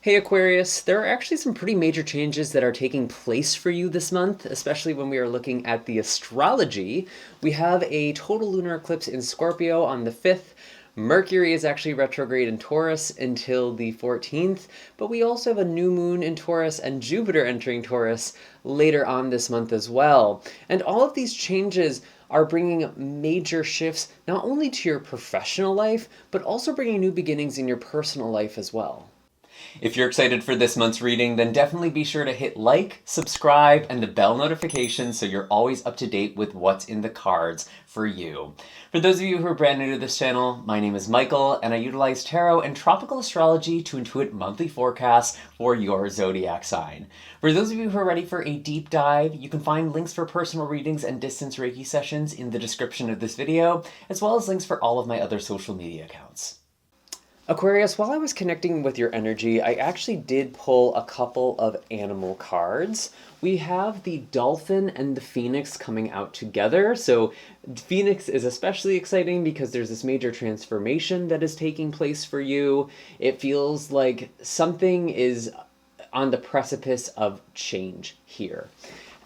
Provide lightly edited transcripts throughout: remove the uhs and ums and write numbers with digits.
Hey Aquarius, there are actually some pretty major changes that are taking place for you this month, especially when we are looking at the astrology. We have a total lunar eclipse in Scorpio on the 5th. Mercury is actually retrograde in Taurus until the 14th, but we also have a new moon in Taurus and Jupiter entering Taurus later on this month as well. And all of these changes are bringing major shifts not only to your professional life, but also bringing new beginnings in your personal life as well. If you're excited for this month's reading, then definitely be sure to hit like, subscribe, and the bell notification so you're always up to date with what's in the cards for you. For those of you who are brand new to this channel, my name is Michael, and I utilize tarot and tropical astrology to intuit monthly forecasts for your zodiac sign. For those of you who are ready for a deep dive, you can find links for personal readings and distance Reiki sessions in the description of this video, as well as links for all of my other social media accounts. Aquarius, while I was connecting with your energy, I actually did pull a couple of animal cards. We have the dolphin and the phoenix coming out together. So Phoenix is especially exciting because there's this major transformation that is taking place for you. It feels like something is on the precipice of change here.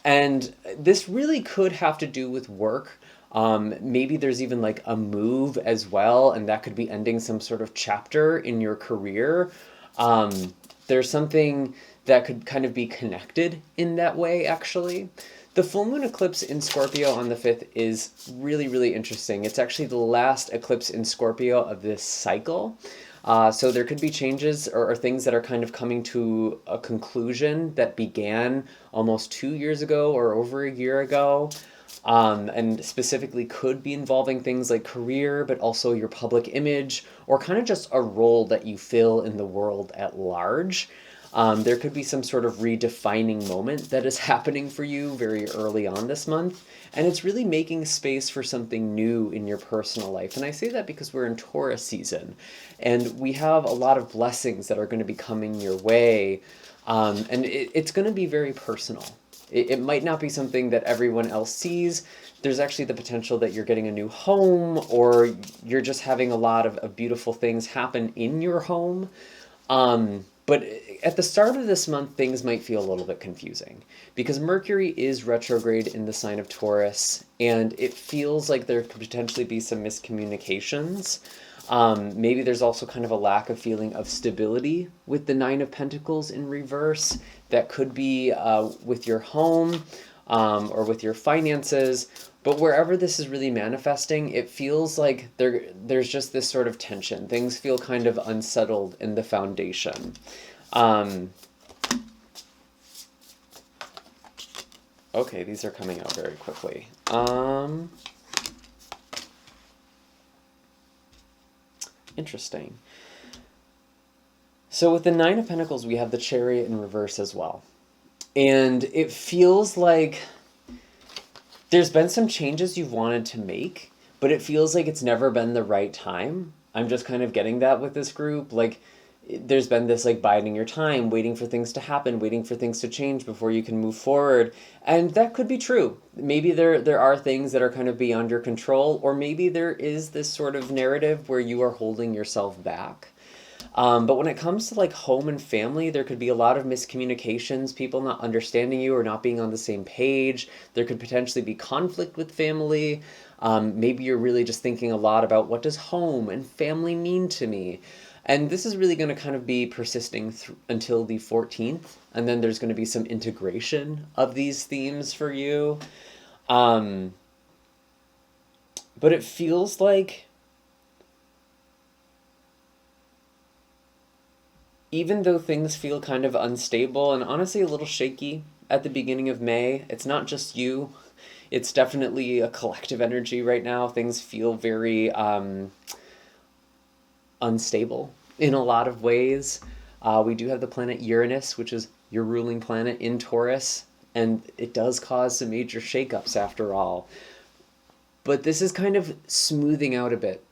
And this really could have to do with work. Maybe there's even like a move as well, and that could be ending some sort of chapter in your career. There's something that could kind of be connected in that way, actually. The full moon eclipse in Scorpio on the 5th is really, really interesting. It's actually the last eclipse in Scorpio of this cycle. So there could be changes or things that are kind of coming to a conclusion that began almost 2 years ago or over a year ago. And specifically could be involving things like career, but also your public image, or kind of just a role that you fill in the world at large. There could be some sort of redefining moment that is happening for you very early on this month, and it's really making space for something new in your personal life. And I say that because we're in Taurus season, and we have a lot of blessings that are going to be coming your way, and it's going to be very personal. It might not be something that everyone else sees. There's actually the potential that you're getting a new home, or you're just having a lot of beautiful things happen in your home. But at the start of this month, things might feel a little bit confusing because Mercury is retrograde in the sign of Taurus, and it feels like there could potentially be some miscommunications. Maybe there's also kind of a lack of feeling of stability with the Nine of Pentacles in reverse. That could be with your home or with your finances. But wherever this is really manifesting, it feels like there's just this sort of tension. Things feel kind of unsettled in the foundation. Okay, these are coming out very quickly. Interesting. So with the Nine of Pentacles, we have the Chariot in reverse as well. And it feels like there's been some changes you've wanted to make, but it feels like it's never been the right time. I'm just kind of getting that with this group. Like, there's been this like biding your time, waiting for things to happen, waiting for things to change before you can move forward. And that could be true. Maybe there are things that are kind of beyond your control, or maybe there is this sort of narrative where you are holding yourself back. But when it comes to like home and family, there could be a lot of miscommunications, people not understanding you or not being on the same page. There could potentially be conflict with family. Maybe you're really just thinking a lot about what does home and family mean to me? And this is really going to kind of be persisting until the 14th. And then there's going to be some integration of these themes for you. But it feels like even though things feel kind of unstable and honestly a little shaky at the beginning of May, it's not just you. It's definitely a collective energy right now. Things feel very unstable in a lot of ways. We do have the planet Uranus, which is your ruling planet in Taurus, and it does cause some major shakeups after all. But this is kind of smoothing out a bit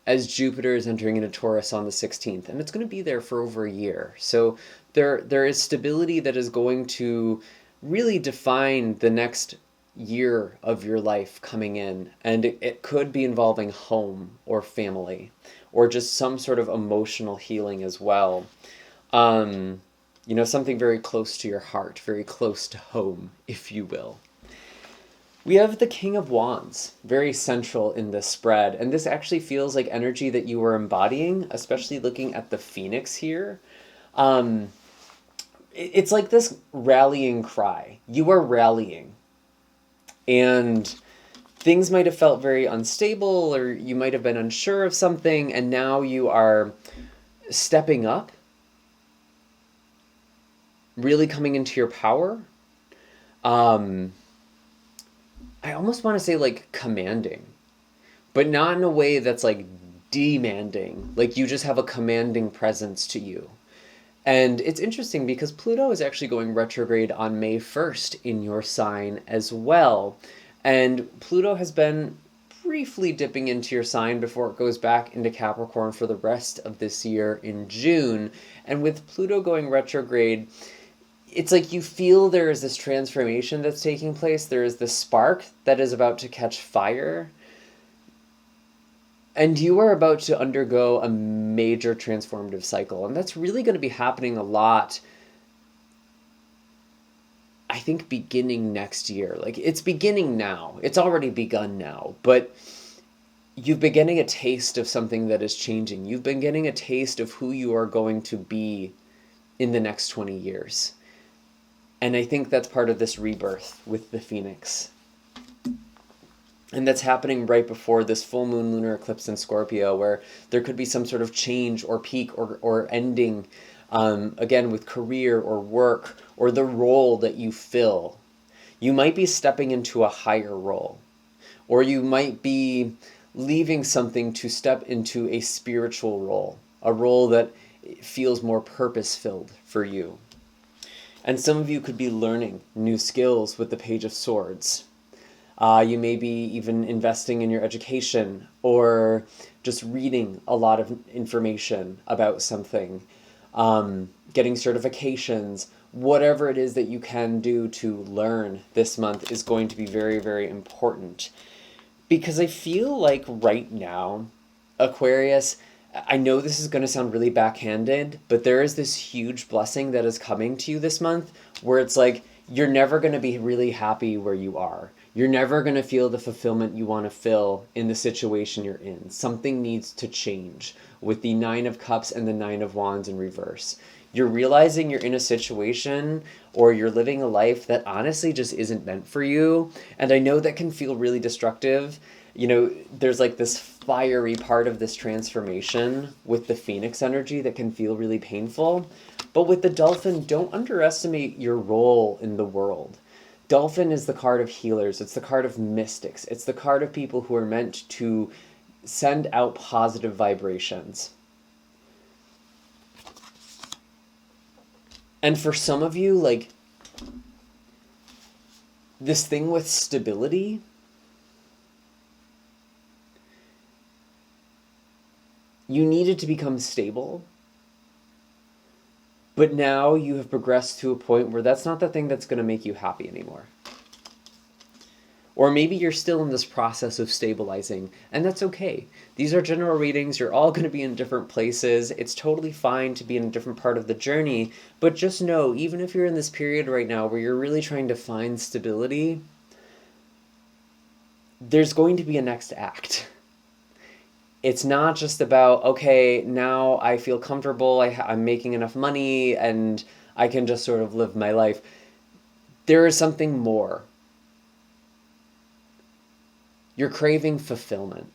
as Jupiter is entering into Taurus on the 16th, and it's going to be there for over a year. So there is stability that is going to really define the next year of your life coming in, and it could be involving home or family or just some sort of emotional healing as well. Something very close to your heart, very close to home, if you will. We have the King of Wands, very central in this spread, and this actually feels like energy that you are embodying, especially looking at the Phoenix here. It's like this rallying cry. You are rallying, and things might have felt very unstable, or you might have been unsure of something, and now you are stepping up, really coming into your power. I almost want to say like commanding, but not in a way that's like demanding. Like you just have a commanding presence to you. And it's interesting because Pluto is actually going retrograde on May 1st in your sign as well. And Pluto has been briefly dipping into your sign before it goes back into Capricorn for the rest of this year in June. And with Pluto going retrograde, it's like you feel there is this transformation that's taking place. There is this spark that is about to catch fire. And you are about to undergo a major transformative cycle. And that's really going to be happening a lot, I think, beginning next year. Like, it's beginning now. It's already begun now. But you've been getting a taste of something that is changing. You've been getting a taste of who you are going to be in the next 20 years. And I think that's part of this rebirth with the Phoenix. And that's happening right before this full moon lunar eclipse in Scorpio, where there could be some sort of change or peak or ending, again, with career or work or the role that you fill. You might be stepping into a higher role, or you might be leaving something to step into a spiritual role, a role that feels more purpose-filled for you. And some of you could be learning new skills with the Page of Swords. You may be even investing in your education or just reading a lot of information about something, getting certifications. Whatever it is that you can do to learn this month is going to be very, very important. Because I feel like right now, Aquarius, I know this is going to sound really backhanded, but there is this huge blessing that is coming to you this month where it's like, you're never going to be really happy where you are. You're never going to feel the fulfillment you want to feel in the situation you're in. Something needs to change with the Nine of Cups and the Nine of Wands in reverse. You're realizing you're in a situation or you're living a life that honestly just isn't meant for you. And I know that can feel really destructive. There's like this fiery part of this transformation with the Phoenix energy that can feel really painful. But with the Dolphin, don't underestimate your role in the world. Dolphin is the card of healers. It's the card of mystics. It's the card of people who are meant to send out positive vibrations. And for some of you, like, this thing with stability, you needed to become stable, but now you have progressed to a point where that's not the thing that's going to make you happy anymore. Or maybe you're still in this process of stabilizing, and that's okay. These are general readings. You're all going to be in different places. It's totally fine to be in a different part of the journey, but just know, even if you're in this period right now where you're really trying to find stability, there's going to be a next act. It's not just about, okay, now I feel comfortable, I'm making enough money, and I can just sort of live my life. There is something more. You're craving fulfillment.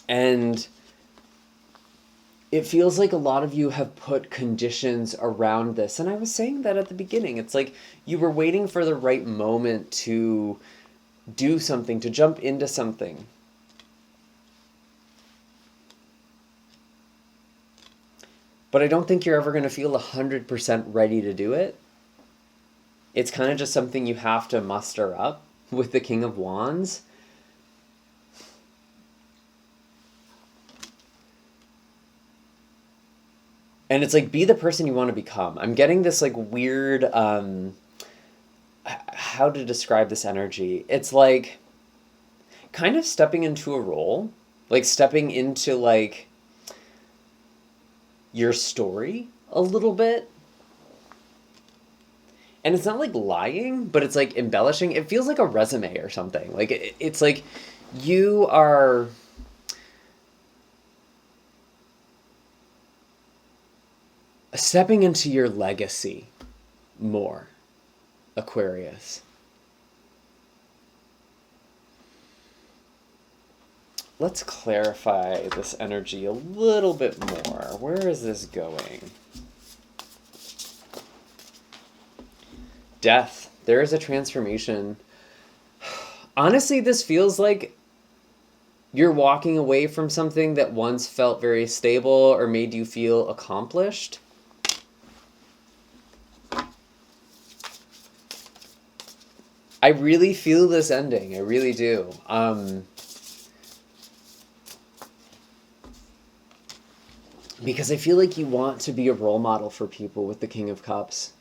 And it feels like a lot of you have put conditions around this. And I was saying that at the beginning. It's like you were waiting for the right moment to do something, to jump into something. But I don't think you're ever going to feel 100% ready to do it. It's kind of just something you have to muster up with the King of Wands. And it's like, be the person you want to become. I'm getting this like weird, how to describe this energy. It's like kind of stepping into a role, like stepping into like, your story a little bit. And it's not like lying, but it's like embellishing. It feels like a resume or something. Like it's like you are stepping into your legacy more, Aquarius. Let's clarify this energy a little bit more. Where is this going? Death. There is a transformation. Honestly, this feels like you're walking away from something that once felt very stable or made you feel accomplished. I really feel this ending. I really do. Because I feel like you want to be a role model for people with the King of Cups.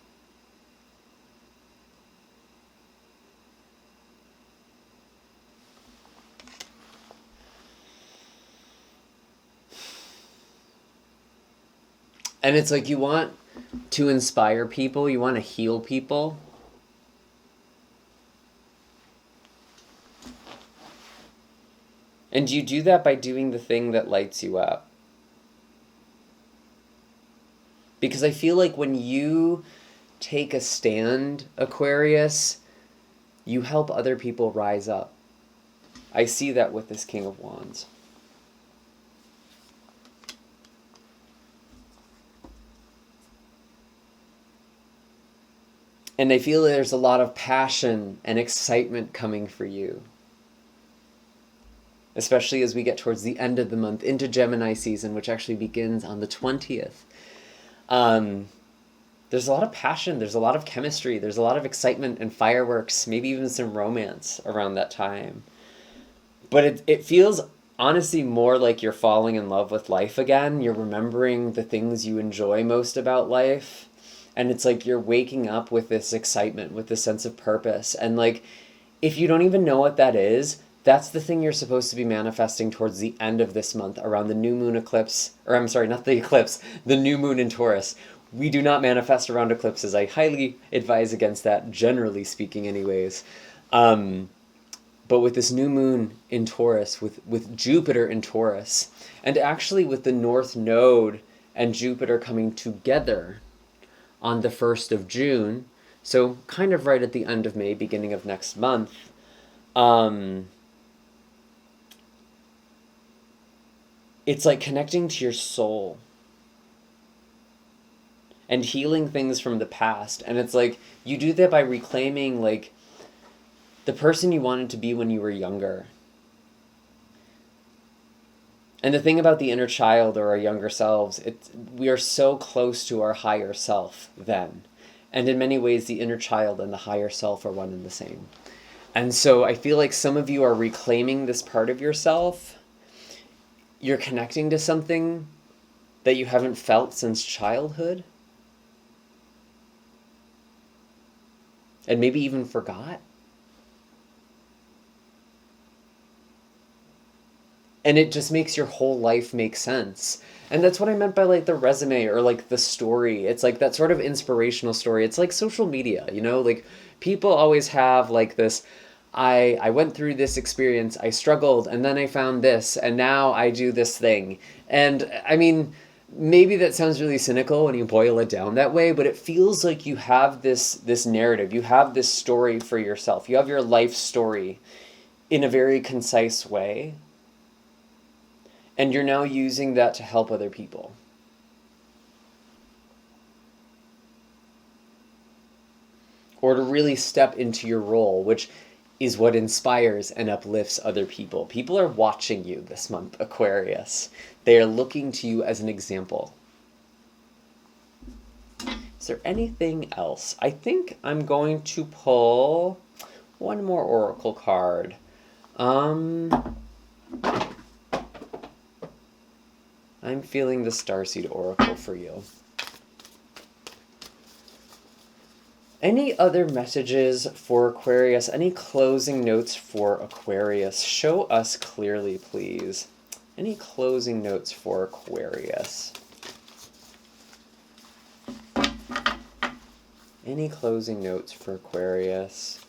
And it's like you want to inspire people, you want to heal people. And you do that by doing the thing that lights you up. Because I feel like when you take a stand, Aquarius, you help other people rise up. I see that with this King of Wands. And I feel there's a lot of passion and excitement coming for you. Especially as we get towards the end of the month, into Gemini season, which actually begins on the 20th. There's a lot of passion, there's a lot of chemistry, there's a lot of excitement and fireworks, maybe even some romance around that time. But it feels honestly more like you're falling in love with life again. You're remembering the things you enjoy most about life. And it's like you're waking up with this excitement, with this sense of purpose. And like, if you don't even know what that is, that's the thing you're supposed to be manifesting towards the end of this month, around the new moon eclipse, or I'm sorry, not the eclipse, the new moon in Taurus. We do not manifest around eclipses. I highly advise against that, generally speaking anyways. But with this new moon in Taurus, with Jupiter in Taurus, and actually with the North Node and Jupiter coming together on the 1st of June, so kind of right at the end of May, beginning of next month, it's like connecting to your soul and healing things from the past. And it's like you do that by reclaiming like the person you wanted to be when you were younger. And the thing about the inner child or our younger selves, we are so close to our higher self then. And in many ways, the inner child and the higher self are one and the same. And so I feel like some of you are reclaiming this part of yourself. You're connecting to something that you haven't felt since childhood. And maybe even forgot. And it just makes your whole life make sense. And that's what I meant by like the resume or like the story. It's like that sort of inspirational story. It's like social media, you know, like people always have like this, I went through this experience, I struggled, and then I found this, and now I do this thing. And I mean, maybe that sounds really cynical when you boil it down that way, but it feels like you have this narrative, you have this story for yourself, you have your life story in a very concise way. And you're now using that to help other people. Or to really step into your role, which is what inspires and uplifts other people. People are watching you this month, Aquarius. They are looking to you as an example. Is there anything else? I think I'm going to pull one more oracle card. I'm feeling the Starseed Oracle for you. Any other messages for Aquarius? Any closing notes for Aquarius? Show us clearly, please. Any closing notes for Aquarius? Any closing notes for Aquarius?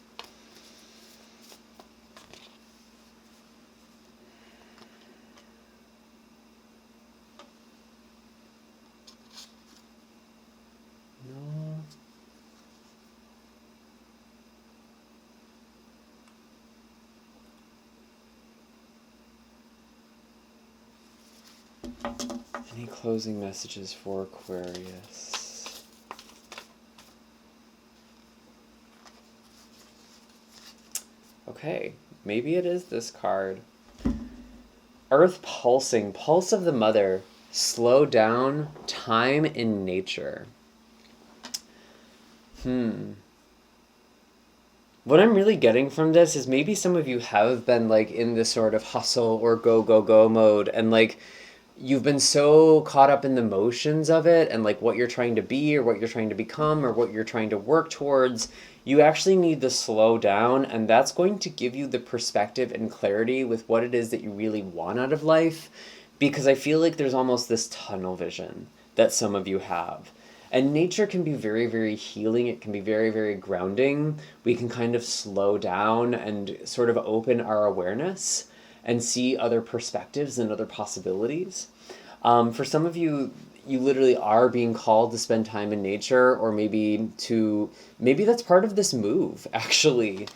No. Any closing messages for Aquarius? Okay, maybe it is this card. Earth pulsing, pulse of the mother, slow down, time in nature. What I'm really getting from this is maybe some of you have been like in this sort of hustle or go, go, go mode, and like you've been so caught up in the motions of it and like what you're trying to be or what you're trying to become or what you're trying to work towards. You actually need to slow down, and that's going to give you the perspective and clarity with what it is that you really want out of life, because I feel like there's almost this tunnel vision that some of you have. And nature can be very, very healing. It can be very, very grounding. We can kind of slow down and sort of open our awareness and see other perspectives and other possibilities. For some of you, you literally are being called to spend time in nature, or maybe that's part of this move, actually.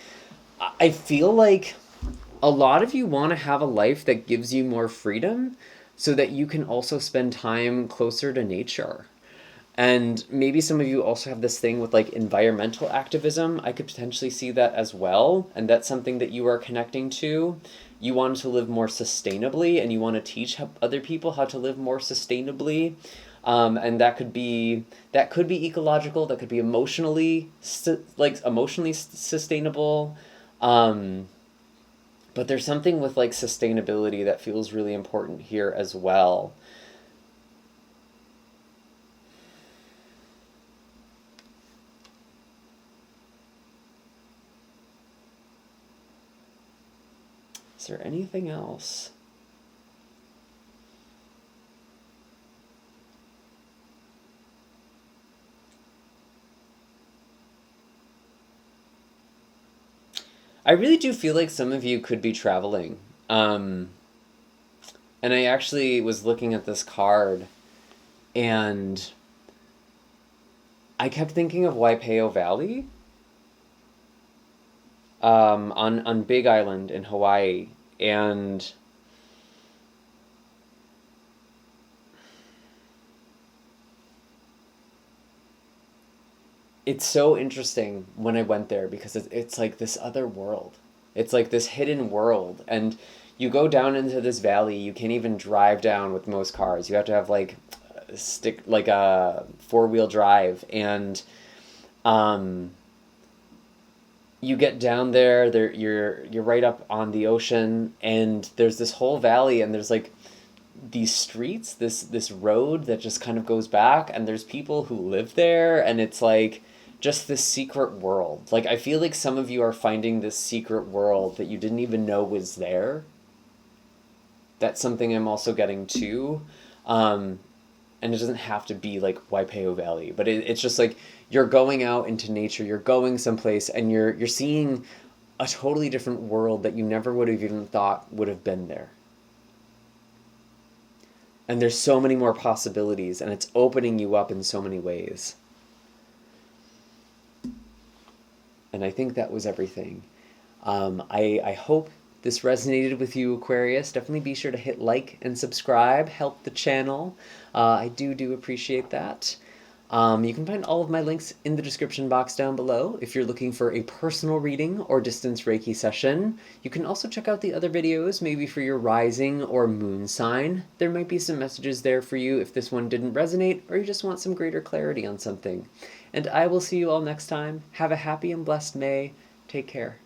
I feel like a lot of you want to have a life that gives you more freedom so that you can also spend time closer to nature. And maybe some of you also have this thing with like environmental activism. I could potentially see that as well. And that's something that you are connecting to. You want to live more sustainably, and you want to teach other people how to live more sustainably. And that could be ecological. That could be emotionally sustainable. But there's something with like sustainability that feels really important here as well. Is there anything else? I really do feel like some of you could be traveling. And I actually was looking at this card, and I kept thinking of Waipeo Valley. On Big Island in Hawaii, and it's so interesting when I went there because it's like this other world. It's like this hidden world, and you go down into this valley. You can't even drive down with most cars. You have to have like a 4-wheel drive, and you get down there, you're right up on the ocean, and there's this whole valley, and there's like these streets, this road that just kind of goes back, and there's people who live there, and it's like just this secret world. Like, I feel like some of you are finding this secret world that you didn't even know was there. That's something I'm also getting too. And it doesn't have to be like Waipeo Valley, but it's just like you're going out into nature, you're going someplace, and you're seeing a totally different world that you never would have even thought would have been there. And there's so many more possibilities, and it's opening you up in so many ways. And I think that was everything. I hope this resonated with you, Aquarius. Definitely be sure to hit like and subscribe, help the channel. I do appreciate that. You can find all of my links in the description box down below if you're looking for a personal reading or distance Reiki session. You can also check out the other videos, maybe for your rising or moon sign. There might be some messages there for you if this one didn't resonate, or you just want some greater clarity on something. And I will see you all next time. Have a happy and blessed May. Take care.